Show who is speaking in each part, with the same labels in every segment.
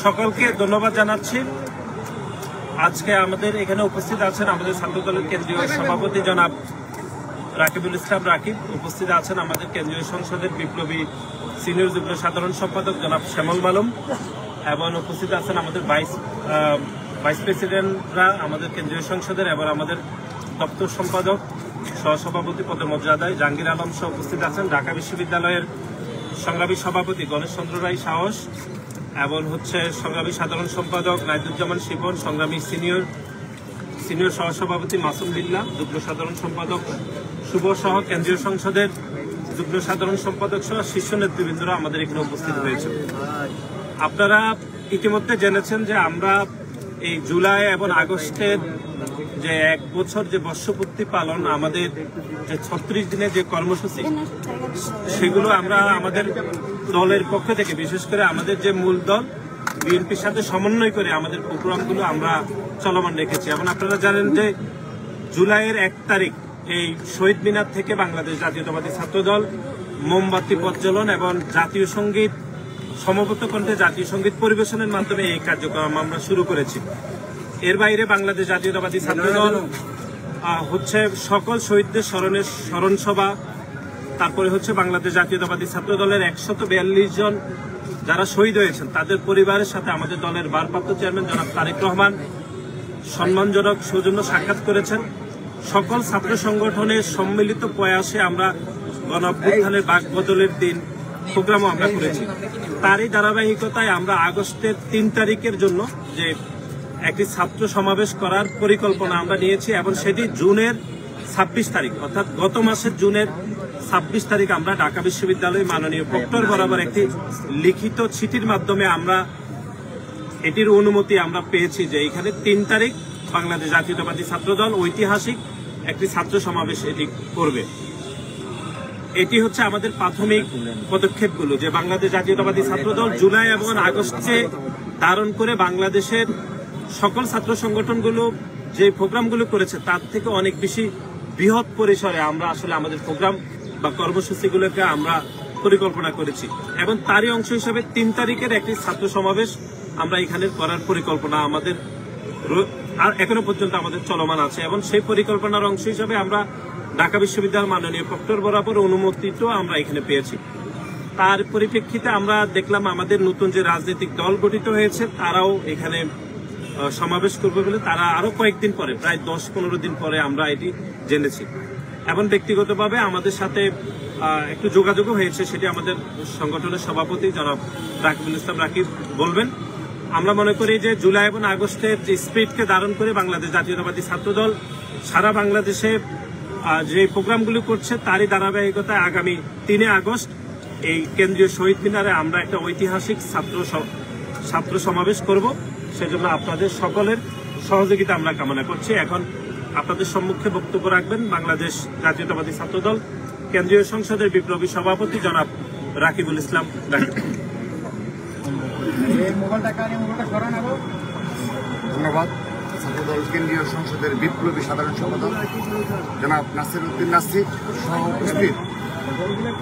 Speaker 1: সকলকে ধন্যবাদ জানাচ্ছি। আজকে আমাদের এখানে উপস্থিত আছেন আমাদের ছাত্রদলের কেন্দ্রীয় সভাপতি জনাব রাকিবুল ইসলাম রাকিব, উপস্থিত আছেন আমাদের কেন্দ্রীয় সংসদের বিপ্লবী সিনিয়র যুগ্ম সাধারণ সম্পাদক জনাব শ্যামল মালম, এবং উপস্থিত আছেন আমাদের ভাইস প্রেসিডেন্টরা আমাদের কেন্দ্রীয় সংসদের, এবং আমাদের দপ্তর সম্পাদক সহসভাপতি পদে মর্যাদায় জাহাঙ্গীর আলম সহ উপস্থিত আছেন ঢাকা বিশ্ববিদ্যালয়ের সংগ্রামী সভাপতি গণেশ চন্দ্র রায় সাহস, এবং সংগ্রামী সাধারণ সম্পাদক নাইদুজ্জামান শিবন, সংগ্রামী সিনিয়র সহসভাপতি মাসুম বিল্লাহ, যুগ্ম সাধারণ সম্পাদক শুভ সহ কেন্দ্রীয় সংসদের যুগ্ম সাধারণ সম্পাদক সহ শীর্ষ নেতৃবৃন্দরা আমাদের এখানে উপস্থিত হয়েছে। আপনারা ইতিমধ্যে জেনেছেন যে আমরা এই জুলাই এবং আগস্টের যে 1 বছর যে বর্ষপূর্তি পালন, আমাদের যে 36 দিনের যে কর্মসূচি, সেগুলো আমরা আমাদের দলের পক্ষ থেকে, বিশেষ করে আমাদের যে মূল দল বিএনপির সাথে সমন্বয় করে আমাদের প্রোগ্রামগুলো আমরা চলমান রেখেছি। এবং আপনারা জানেন যে জুলাইয়ের 1 তারিখ এই শহীদ মিনার থেকে বাংলাদেশ জাতীয়তাবাদী ছাত্রদল মোমবাতি প্রজ্বলন এবং জাতীয় সঙ্গীত সমবেত কণ্ঠে জাতীয় সঙ্গীত পরিবেশনের মাধ্যমে এই কার্যক্রম আমরা শুরু করেছি। এর বাইরে বাংলাদেশ জাতীয়তাবাদী ছাত্রদল সকল শহীদদের স্মরণ সভা, তারপরে বাংলাদেশ জাতীয়তাবাদী ছাত্রদলের 142 জন যারা শহীদ হয়েছেন তাদের পরিবারের সাথে আমাদের দলের ভারপ্রাপ্ত চেয়ারম্যান জনাব তারেক রহমান সম্মানজনক সৌজন্য সাক্ষাৎ করেছেন। সকল ছাত্র সংগঠনের সম্মিলিত প্রয়াসে আমরা গণঅভ্যুত্থানের বাক বদলের দিন প্রোগ্রামও আমরা করেছি। তারই ধারাবাহিকতায় আমরা আগস্টের 3 তারিখের জন্য যে একটি ছাত্র সমাবেশ করার পরিকল্পনা আমরা নিয়েছি, এবং সেটি জুনের 26 তারিখ, অর্থাৎ গত মাসের জুনের 26 তারিখ আমরা ঢাকা বিশ্ববিদ্যালয় মাননীয় প্রক্টর বরাবর একটি লিখিত চিঠির মাধ্যমে আমরা এটির অনুমতি আমরা পেয়েছি যে এখানে 3 তারিখ বাংলাদেশ জাতীয়তাবাদী ছাত্রদল ঐতিহাসিক একটি ছাত্র সমাবেশ এটি করবে। এটি আমাদের প্রাথমিক পদক্ষেপগুলো, যে বাংলাদেশ জাতীয়তাবাদী ছাত্রদল জুলাই এবং আগস্টে ধারণ করে বাংলাদেশের সকল ছাত্র সংগঠনগুলো যে প্রোগ্রামগুলো করেছে তার থেকে অনেক বেশি বৃহৎ পরিসরে আমরা আসলে আমাদের প্রোগ্রাম বা কর্মসূচিগুলোকে আমরা পরিকল্পনা করেছি, এবং তারই অংশ হিসাবে 3 তারিখের একটি ছাত্র সমাবেশ আমরা এখানে করার পরিকল্পনা আমাদের এখনো পর্যন্ত আমাদের চলমান আছে। এবং সেই পরিকল্পনার অংশ হিসাবে আমরা ঢাকা বিশ্ববিদ্যালয় মাননীয় প্রক্টর বরাবর অনুমোদিত আমরা এখানে পেয়েছি। তার পরিপ্রেক্ষিতে আমরা দেখলাম আমাদের নতুন যে রাজনৈতিক দল গঠিত হয়েছে তারাও এখানে সমাবেশ করবে বলে তারা আরো কয়েকদিন পরে, প্রায় 10-15 দিন পরে আমরা এটি জেনেছি। এবং ব্যক্তিগতভাবে আমাদের সাথে একটু যোগাযোগও হয়েছে, সেটি আমাদের সংগঠনের সভাপতি জনাব রাকিবুল ইসলাম রাকিব বলবেন। আমরা মনে করি যে জুলাই এবং আগস্টের যে স্পিরিটকে ধারণ করে বাংলাদেশ জাতীয়তাবাদী ছাত্রদল সারা বাংলাদেশে যে প্রোগ্রামগুলো করছে তারই ধারাবাহিকতায় আগামী 3 আগস্ট এই কেন্দ্রীয় শহীদ মিনারে আমরা একটা ঐতিহাসিক ছাত্র সমাবেশ করব। সেজন্য আপনাদের সকলের সহযোগিতা আমরা কামনা করছি। এখন আপনাদের সম্মুখে বক্তব্য রাখবেন বাংলাদেশ জাতীয়তাবাদী ছাত্রদল কেন্দ্রীয় সংসদের বিপ্লবী সভাপতি জনাব রাকিবুল ইসলাম রাকিব।
Speaker 2: ধন্যবাদ। ছাত্রদল কেন্দ্রীয় সংসদের বিপ্লবী সাধারণ সম্পাদক জনাব নাসির উদ্দিন নাসির সহ উপস্থিত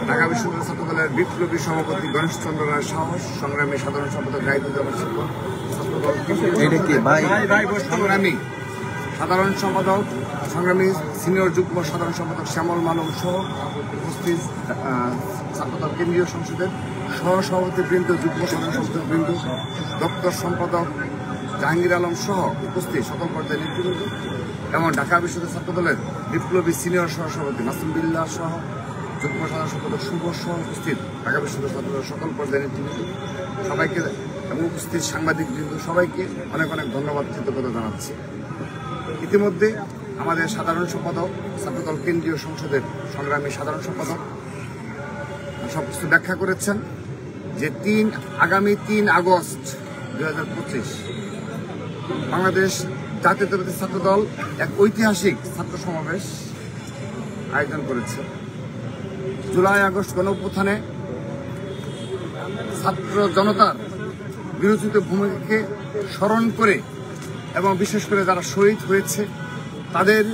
Speaker 2: ঢাকা বিশ্ববিদ্যালয় ছাত্রদলের বিপ্লবী সভাপতি গণেশ চন্দ্র রায় সাহস, সংগ্রামী সাধারণ সম্পাদক নাইদুজ্জামান শিবন, ছাত্রদল সংগ্রামী সাধারণ সম্পাদক, সংগ্রামী সিনিয়র যুগ্ম সাধারণ সম্পাদক শ্যামল মালম সহ উপস্থিত ছাত্রদল কেন্দ্রীয় সংসদের সহসভাপতিবৃন্দ, যুগ্ম সাধারণ সম্পাদকবৃন্দ, দপ্তর সম্পাদক জাহাঙ্গীর আলম সহ উপস্থিত সকল পর্যায়ের নেতৃবৃন্দ, এবং ঢাকা বিশ্ববিদ্যালয় ছাত্রদলের বিপ্লবী সিনিয়র সহসভাপতি মাসুম বিল্লাহ সহ যুগ্ম সাধারণ সম্পাদক শুভ সহ উপস্থিত ঢাকা বিশ্ববিদ্যালয় ছাত্রদলের সকল পর্যায়ের নেতৃবৃন্দ সবাইকে এবং উপস্থিত সাংবাদিকবৃন্দ সবাইকে অনেক অনেক ধন্যবাদ, কৃতজ্ঞতা জানাচ্ছি। ইতিমধ্যে আমাদের সাধারণ সম্পাদক, ছাত্রদল কেন্দ্রীয় সংসদের সংগ্রামী সাধারণ সম্পাদক সবকিছু ব্যাখ্যা করেছেন যে আগামী 3 আগস্ট 2025 বাংলাদেশ জাতীয়তাবাদী ছাত্রদল এক ঐতিহাসিক ছাত্র সমাবেশ আয়োজন করেছে। জুলাই আগস্ট গণঅভ্যুত্থানে ছাত্র জনতার বিরোচিত ভূমিকাকে স্মরণ করে এবং বিশেষ করে যারা শহীদ হয়েছে তাদের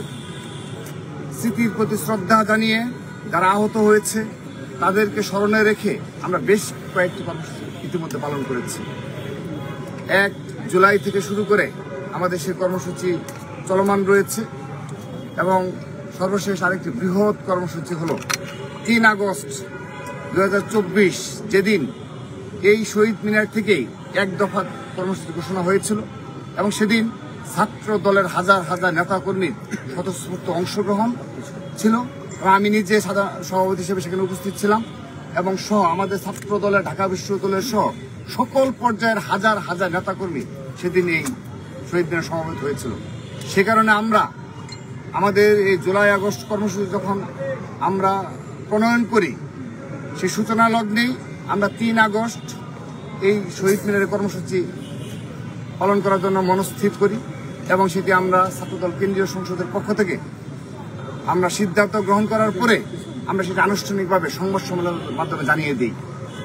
Speaker 2: স্মৃতির প্রতি শ্রদ্ধা জানিয়ে, যারা আহত হয়েছে তাদেরকে স্মরণে রেখে আমরা বেশ কয়েকটি কর্মসূচি ইতিমধ্যে পালন করেছি। 1 জুলাই থেকে শুরু করে আমাদের সেই কর্মসূচি চলমান রয়েছে এবং সর্বশেষ আরেকটি বৃহৎ কর্মসূচি হলো 3 আগস্ট 2024 যেদিন এই শহীদ মিনার থেকেই 1 দফা কর্মসূচি ঘোষণা হয়েছিল এবং সেদিন ছাত্র দলের হাজার হাজার নেতাকর্মীর স্বতঃস্ফূর্ত অংশগ্রহণ ছিল এবং আমি নিজে সাধারণ সভাপতি হিসেবে সেখানে উপস্থিত ছিলাম এবং সহ আমাদের ছাত্র দলের ঢাকা বিশ্ববিদ্যালয়ের সহ সকল পর্যায়ের হাজার হাজার নেতাকর্মী সেদিন এই শহীদ মিনার সমাবেত হয়েছিল। সে কারণে আমরা আমাদের এই জুলাই আগস্ট কর্মসূচি যখন আমরা প্রণয়ন করি সেই সূচনা লগ্নেই আমরা 3 আগস্ট এই শহীদ মিনারের কর্মসূচি পালন করার জন্য মনস্থির করি এবং সেটি আমরা ছাত্রদল কেন্দ্রীয় সংসদের পক্ষ থেকে আমরা সিদ্ধান্ত গ্রহণ করার পরে আমরা সেটা আনুষ্ঠানিকভাবে সংবাদ সম্মেলনের মাধ্যমে জানিয়ে দিই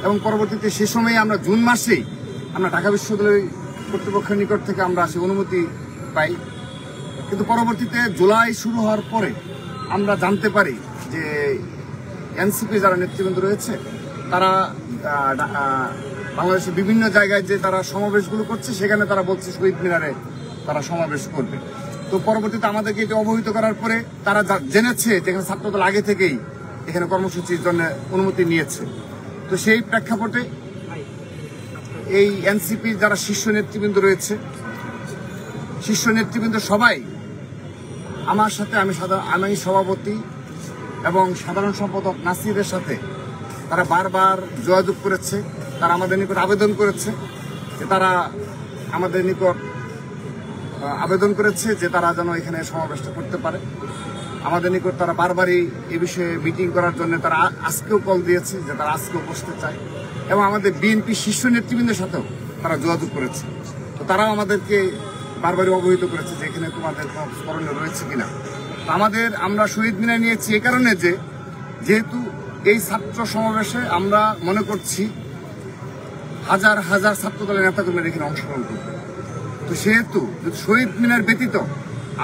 Speaker 2: এবং পরবর্তীতে সে সময়ে আমরা জুন মাসেই আমরা ঢাকা বিশ্ববিদ্যালয় কর্তৃপক্ষের নিকট থেকে আমরা সেই অনুমতি পাই। কিন্তু পরবর্তীতে জুলাই শুরু হওয়ার পরে আমরা জানতে পারি যে এনসিপি যারা নেতৃবৃন্দ রয়েছে তারা বাংলাদেশের বিভিন্ন জায়গায় যে তারা সমাবেশগুলো করছে সেখানে তারা বলছে শহীদ মিনারে তারা সমাবেশ করবে। তো পরবর্তীতে আমাদেরকে এটা অবহিত করার পরে তারা জেনেছে যেখানে ছাত্রদল আগে থেকেই এখানে কর্মসূচির জন্য অনুমতি নিয়েছে। তো সেই প্রেক্ষাপটে এই এনসিপি যারা শীর্ষ নেতৃবৃন্দ রয়েছে শীর্ষ নেতৃবৃন্দ সবাই আমার সাথে আমি সভাপতি এবং সাধারণ সম্পাদক নাসিরের সাথে তারা বারবার যোগাযোগ করেছে, তারা আমাদের নিকট আবেদন করেছে যে তারা আমাদের নিকট আবেদন করেছে যে তারা যেন এখানে সমাবেশটা করতে পারে। আমাদের নিকট তারা বারবারই এই বিষয়ে মিটিং করার জন্য তারা আজকেও কল দিয়েছে যে তারা আজকেও বসতে চায় এবং আমাদের বিএনপি শীর্ষ নেতৃবৃন্দের সাথেও তারা যোগাযোগ করেছে। তো তারাও আমাদেরকে বারবারই অবহিত করেছে যে এখানে তোমাদের কোনো স্মরণীয় রয়েছে কিনা। তো আমরা শহীদ মিনার নিয়েছি এ কারণে যে যেহেতু এই ছাত্র সমাবেশে আমরা মনে করছি হাজার হাজার ছাত্রদলের নেতাকর্মীরা এখানে অংশগ্রহণ করবে। তো সেহেতু যদি শহীদ মিনার ব্যতীত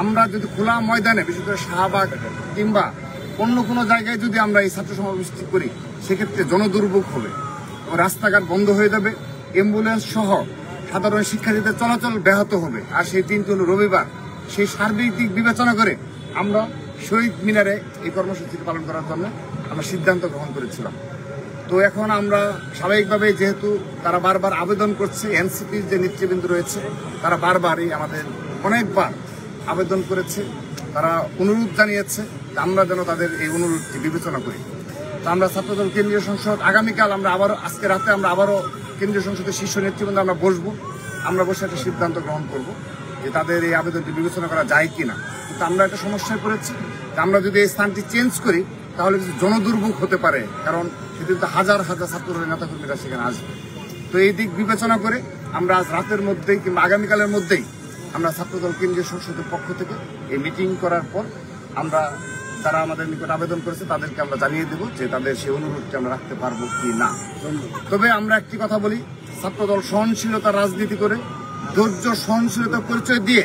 Speaker 2: আমরা যদি খোলা ময়দানে বিশেষ করে শাহবাগ কিংবা অন্য কোনো জায়গায় যদি আমরা এই ছাত্র সমাবেশটি করি সেক্ষেত্রে জনদুর্ভোগ হবে, রাস্তাঘাট বন্ধ হয়ে যাবে, অ্যাম্বুলেন্স সহ সাধারণ শিক্ষার্থীদের চলাচল ব্যাহত হবে। আর সেই দিনটি হল রবিবার। সেই সার্বিক দিক বিবেচনা করে আমরা শহীদ মিনারে এই কর্মসূচিটি পালন করার জন্য আমরা সিদ্ধান্ত গ্রহণ করেছিলাম। তো এখন আমরা স্বাভাবিকভাবে যেহেতু তারা বারবার আবেদন করছে, এনসিপির যে নেতৃবৃন্দ রয়েছে তারা বারবারই আমাদের অনেকবার আবেদন করেছে, তারা অনুরোধ জানিয়েছে আমরা যেন তাদের এই অনুরোধটি বিবেচনা করি। তো আমরা ছাত্রদল কেন্দ্রীয় সংসদ আগামীকাল আজকে রাতে আমরা আবারও কেন্দ্রীয় সংসদের শীর্ষ নেতৃবৃন্দ আমরা বসে একটা সিদ্ধান্ত গ্রহণ করব যে তাদের এই আবেদনটি বিবেচনা করা যায় কিনা। কিন্তু আমরা একটা সমস্যায় পড়েছি, আমরা যদি এই স্থানটি চেঞ্জ করি তাহলে কিছু জনদুর্ভোগ হতে পারে, কারণ সেদিন তো হাজার হাজার ছাত্রদলের নেতাকর্মীরা সেখানে আসবে। তো এই দিক বিবেচনা করে আমরা আজ রাতের মধ্যেই কিংবা আগামীকালের মধ্যেই আমরা ছাত্রদল কেন্দ্রীয় সংসদের পক্ষ থেকে এই মিটিং করার পর আমরা যারা আমাদের নিকট আবেদন করেছে তাদেরকে আমরা জানিয়ে দেব যে তাদের সেই অনুরোধটি আমরা রাখতে পারবো কি না। তবে আমরা একটি কথা বলি, ছাত্রদল সহনশীলতার রাজনীতি করে ধৈর্য সহনশীলতার পরিচয় দিয়ে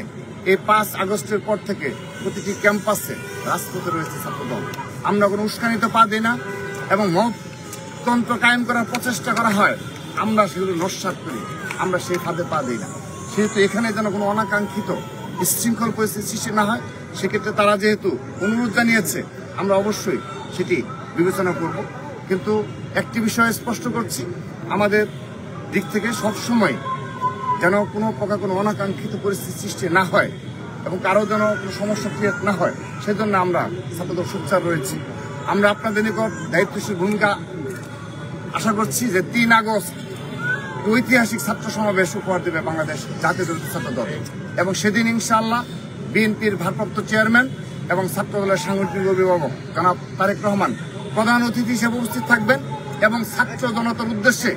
Speaker 2: এই 5 আগস্টের পর থেকে প্রতিটি ক্যাম্পাসে রাজপথে রয়েছে ছাত্রদল। আমরা কোনো উস্কানিতে পা দিই না এবং মততন্ত্র কায়েম করার প্রচেষ্টা করা হয় আমরা সেগুলো নস্যাৎ করি, আমরা সেই ফাঁদে পা দিই না। সেহেতু এখানে যেন কোনো অনাকাঙ্ক্ষিত বিশৃঙ্খল পরিস্থিতি সৃষ্টি না হয় সেক্ষেত্রে তারা যেহেতু অনুরোধ জানিয়েছে আমরা অবশ্যই সেটি বিবেচনা করব। কিন্তু একটি বিষয় স্পষ্ট করছি, আমাদের দিক থেকে সবসময় যেন কোনো প্রকার কোনো অনাকাঙ্ক্ষিত পরিস্থিতি সৃষ্টি না হয় এবং কারো যেন কোনো সমস্যা ক্রিয়েট না হয় সেজন্য আমরা ছাত্রদল সোচ্চার রয়েছি। আমরা আপনাদের নিকট দায়িত্বশীল ভূমিকা আশা করছি যে 3 আগস্ট ঐতিহাসিক ছাত্র সমাবেশ উপহার দেবে বাংলাদেশ জাতীয়তাবাদী ছাত্রদল এবং সেদিন ইনশাআল্লাহ বিএনপির ভারপ্রাপ্ত চেয়ারম্যান এবং ছাত্রদলের সাংগঠনিক অভিভাবক জনাব তারেক রহমান প্রধান অতিথি হিসেবে উপস্থিত থাকবেন এবং ছাত্র জনতার উদ্দেশ্যে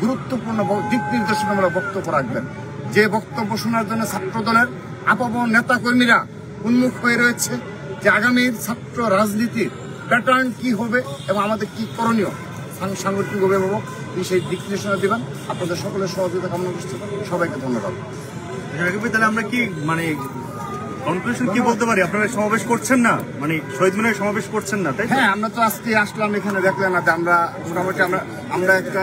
Speaker 2: গুরুত্বপূর্ণ দিক নির্দেশনামূলক বক্তব্য রাখবেন। যে বক্তব্য শোনার জন্য ছাত্রদলের আপামর নেতাকর্মীরা উন্মুখ হয়ে রয়েছে যে আগামীর ছাত্র রাজনীতির প্যাটার্ন কি হবে এবং আমাদের কি করণীয়, সাংগঠনিক অভিভাবক তিনি সেই দিক নির্দেশনা দেবেন। আপনাদের সকলের সহযোগিতা কামনা করছি। সবাইকে ধন্যবাদ।
Speaker 3: তাহলে আমরা কি কনক্লুশন কি বলতে পারি? আপনারা সমাবেশ করছেন না, মানে শহীদ মিনারে সমাবেশ করছেন না, তাই তো?
Speaker 2: হ্যাঁ, আমরা তো আজকে আসলাম এখানে, দেখলেন না যে আমরা মোটামুটি আমরা একটা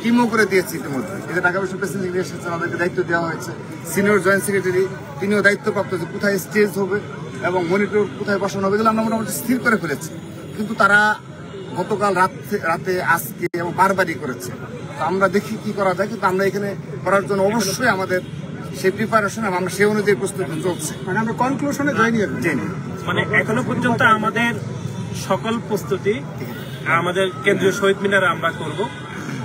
Speaker 2: টিমও করে দিয়েছি ইতিমধ্যে। এই যে ঢাকা বিশ্ব প্রেসিডেন্ট এসেছেন, আমাদেরকে দায়িত্ব দেওয়া হয়েছে। সিনিয়র জয়েন্ট সেক্রেটারি তিনিও দায়িত্বপ্রাপ্ত যে কোথায় স্টেজ হবে এবং মনিটর কোথায় বসানো হবে, এগুলো আমরা মোটামুটি স্থির করে ফেলেছি। কিন্তু তারা গতকাল রাতে আজকে এবং বারবারই করেছে। তো আমরা দেখি কি করা যায়, কিন্তু আমরা এখানে করার জন্য অবশ্যই আমাদের সেই প্রিপারেশন এবং আমরা সেই অনুযায়ী প্রস্তুতি চলছে।
Speaker 4: মানে আমরা কনক্লুশনে যাইনি।
Speaker 1: মানে এখনো পর্যন্ত আমাদের সকল প্রস্তুতি আমাদের কেন্দ্রীয় শহীদ মিনারে আমরা করব।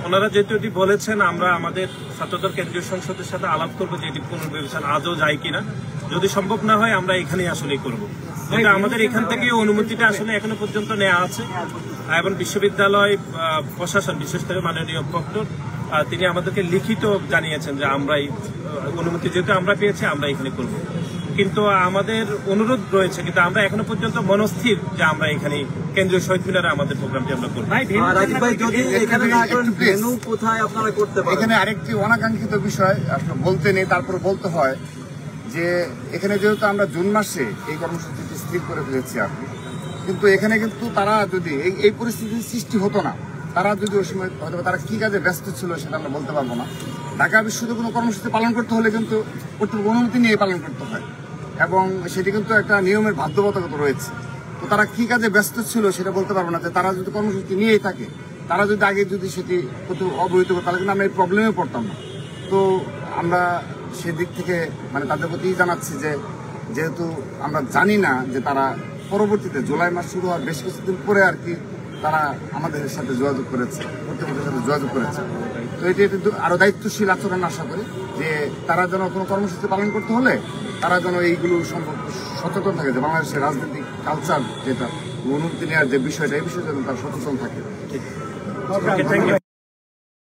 Speaker 1: ওনারা যেহেতু এটি বলেছেন, আমরা আমাদের ছাত্রদল কেন্দ্রীয় সংসদের সাথে আলাপ করবো যে এটি পুনর্বিবেচনা আজও যায় কিনা। যদি সম্ভব না হয় আমরা এখানেই আসলেই করবো। কিন্তু আমাদের এখান থেকে অনুমতিটা আসলে এখনো পর্যন্ত নেওয়া আছে এবং বিশ্ববিদ্যালয় প্রশাসন, বিশেষ করে মাননীয় প্রক্টর, তিনি আমাদেরকে লিখিত জানিয়েছেন যে আমরাই অনুমতি যেহেতু আমরা পেয়েছি আমরা এখানে করব। কিন্তু আমাদের অনুরোধ রয়েছে, কিন্তু আমরা এখনো পর্যন্ত মনস্থির যে আমরা এখানে কেন্দ্রীয় শহীদ মিনারে আমাদের প্রোগ্রামটি আমরা করবো।
Speaker 2: এখানে আরেকটি অনাকাঙ্ক্ষিত বিষয় আসলে বলতে নেই, তারপর বলতে হয় যে এখানে যেহেতু আমরা জুন মাসে এই কর্মসূচিটি স্থির করে ফেলেছি আপনি, কিন্তু এখানে কিন্তু তারা যদি এই পরিস্থিতির সৃষ্টি হতো না, তারা যদি ওই সময় হয়তো তারা কি কাজে ব্যস্ত ছিল সেটা আমরা বলতে পারবো না। ঢাকা বিশ্বতে কোনো কর্মসূচি পালন করতে হলে কিন্তু কর্তৃপক্ষ অনুমতি নিয়ে পালন করতে হয় এবং সেটি কিন্তু একটা নিয়মের বাধ্যবাধকতা রয়েছে। তো তারা কি কাজে ব্যস্ত ছিল সেটা বলতে পারবো না। যে তারা যদি কর্মসূচি নিয়েই থাকে, তারা যদি আগে যদি সেটি অবহিত করে, তাহলে কিন্তু আমরা এই প্রবলেমে পড়তাম না। তো আমরা সেদিক থেকে মানে তাদের প্রতি জানাচ্ছি যে যেহেতু আমরা জানি না যে তারা পরবর্তীতে জুলাই মাস শুরু হওয়ার বেশ কিছুদিন পরে আর কি তারা আমাদের সাথে যোগাযোগ করেছে, কর্তৃপক্ষের সাথে যোগাযোগ করেছে। তো এটি আরো দায়িত্বশীল আচরণ আশা করি যে তারা যেন কোনো কর্মসূচি পালন করতে হলে তারা যেন এইগুলো সম্পর্কে সচেতন থাকে, যে বাংলাদেশের রাজনৈতিক কালচার যেটা অনুমতি নেওয়ার যে বিষয়টা, এই বিষয়ে যেন তারা সচেতন থাকে।
Speaker 1: Thank you.